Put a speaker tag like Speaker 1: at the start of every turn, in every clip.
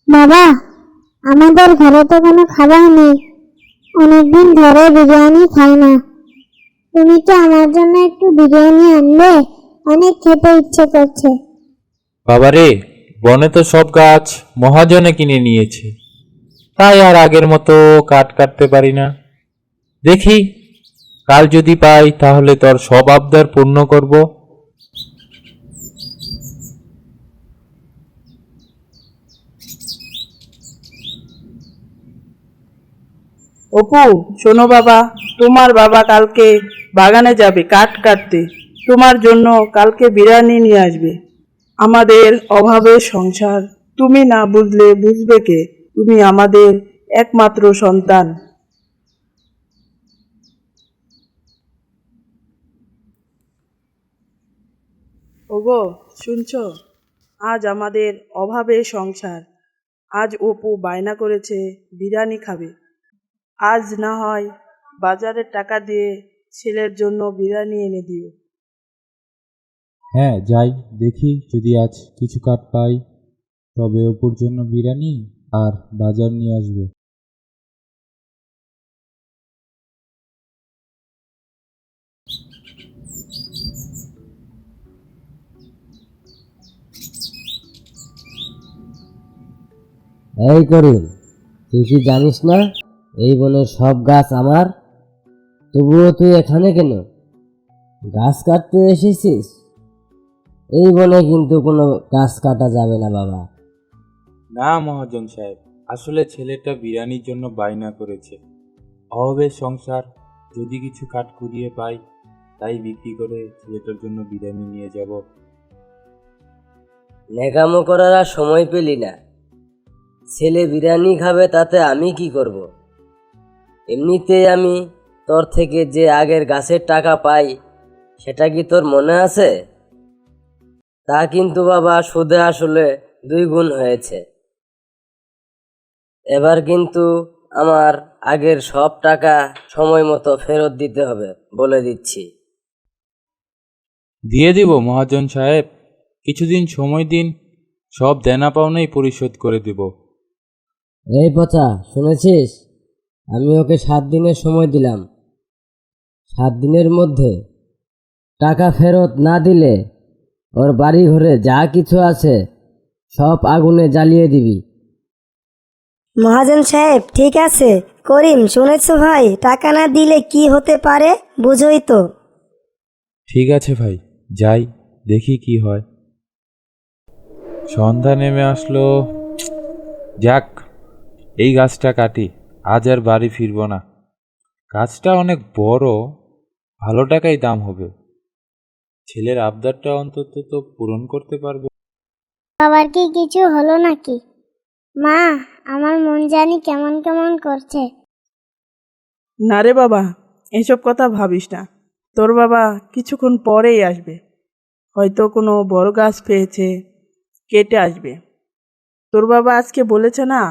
Speaker 1: বাবা, আমাদের ঘরে তো কোনো খাবার নেই। অনেকদিন ধরে বিরিয়ানি খাই না। তুমি তো আমার জন্য একটু বিরিয়ানি আনবে? অনেক খেতে ইচ্ছে করছে।
Speaker 2: বাবারে, বনে তো সব গাছ মহাজনে কিনে নিয়েছে, তাই আর আগের মতো কাঠ কাটতে পারি না। দেখি, কাল যদি পাই তাহলে তোর সব আবদার পূর্ণ করব।
Speaker 3: অপু, শোনো বাবা, তোমার বাবা কালকে বাগানে যাবে কাঠ কাটতে। তোমার জন্য কালকে বিরিয়ানি নিয়ে আসবে। আমাদের অভাবের সংসার, তুমি না বুঝলে বুঝবে কে? তুমি আমাদের একমাত্র সন্তান। ওগো, শুনছো? আজ আমাদের অভাবের সংসার। আজ অপু বায়না করেছে বিরিয়ানি খাবে। আজ না হয় বাজারের টাকা দিয়ে ছেলের জন্য বিরিয়ানি এনে দিও।
Speaker 2: হ্যাঁ, যাই, দেখি যদি আজ কিছু কাঠ পাই তবে অপুর জন্য বিরিয়ানি আর বাজার নিয়ে আসবো।
Speaker 4: এই করিম, তুই কি জানিস না এই বনের সব গাছ আমার? তবুও তুই এখানে কেন? গাছ কাটতে এসেছিস? এই বনে কিন্তু কোনো গাছ কাটা যাবে না বাবা।
Speaker 2: না মহাজন সাহেব, আসলে ছেলেটা বিরিয়ানির জন্য বায়না করেছে। অভাবের সংসার, যদি কিছু কাঠ কুড়িয়ে পাই তাই বিক্রি করে ছেলেটার জন্য বিরিয়ানি নিয়ে যাব।
Speaker 4: নেকামো করার আর সময় পেলি না। ছেলে বিরিয়ানি খাবে তাতে আমি কি করব? এমনিতেই আমি তোর থেকে যে আগের গাছের টাকা পাই সেটা কি তোর মনে আছে? তা কিন্তু বাবা সুদে আসলে 2 গুণ হয়েছে। এবার কিন্তু আমার আগের সব টাকা সময় মতো ফেরত দিতে হবে, বলে দিচ্ছি।
Speaker 2: দিয়ে দিব মহাজন সাহেব, কিছুদিন সময় দিন, সব দেনা পাওনাই পরিশোধ করে দেব।
Speaker 4: এই পচা, শুনেছিস? আমি ওকে 7 দিনের সময় দিলাম। 7 দিনের মধ্যে টাকা ফেরত না দিলে ওর বাড়ি ঘরে যা কিছু আছে সব আগুনে জ্বালিয়ে দিবি।
Speaker 5: মহাজন সাহেব, ঠিক আছে। করিম, শুনেছো ভাই? টাকা না দিলে কি হতে পারে বুঝোই তো।
Speaker 2: ঠিক আছে ভাই, যাই, দেখি কি হয়। সন্ধ্যা নেমে আসলো। যাক, এই গাছটা কাটি, আজ আর বাড়ি ফিরবো না। গাছটা অনেক বড়, ভালো টাকাই দাম হবে। ছেলের আবদারটা অন্তত তো পূরণ করতে পারবো।
Speaker 1: বাবার কি কিছু হলো নাকি? মা, আমার মন জানি কেমন কেমন করছে।
Speaker 3: না রে বাবা, এসব কথা ভাবিস না। তোর বাবা কিছুক্ষণ পরেই আসবে। হয়তো কোনো বড় গাছ পেয়েছে, কেটে আসবে। তোর বাবা আজকে বলেছে না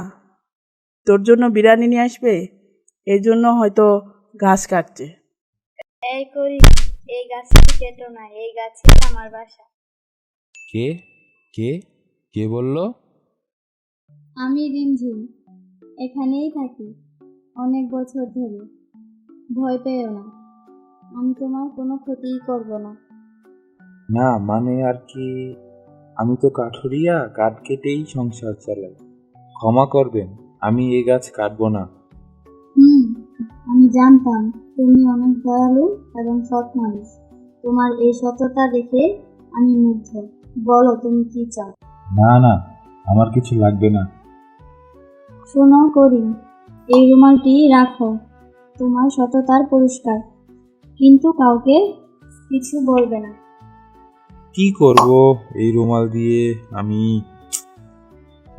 Speaker 3: তোর জন্য বিরিয়ানি নিয়ে আসবে, এই জন্য হয়তো ঘাস কাটছে।
Speaker 6: এই করি, এই গাছটি কেটো না, এই গাছে আমার বাসা।
Speaker 2: কে কে কে বললো?
Speaker 6: আমি রিমঝিম, এখানেই থাকি অনেক বছর ধরে। ভয় পেও না, আমি তোমার কোনো ক্ষতিই করব না।
Speaker 2: না মানে আর কি, আমি তো কাঠুরিয়া, কাঠ কেটেই সংসার চালাই। ক্ষমা করবেন, আমি এই গাছ কাটবো না।
Speaker 6: হুম, আমি জানতাম তুমি অনেক দয়ালু এবং সৎ মানুষ। তোমার এই সততা দেখে আমি মুগ্ধ। বলো তুমি কি চাও?
Speaker 2: না না, আমার কিছু লাগবে না।
Speaker 6: শোনো করিম, এই রুমালটি রাখো, তোমার সততার পুরস্কার। কিন্তু কাউকে কিছু বলবে না।
Speaker 2: কি করব এই রুমাল দিয়ে আমি?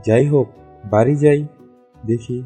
Speaker 2: যাই হোক, বাড়ি যাই, দেখি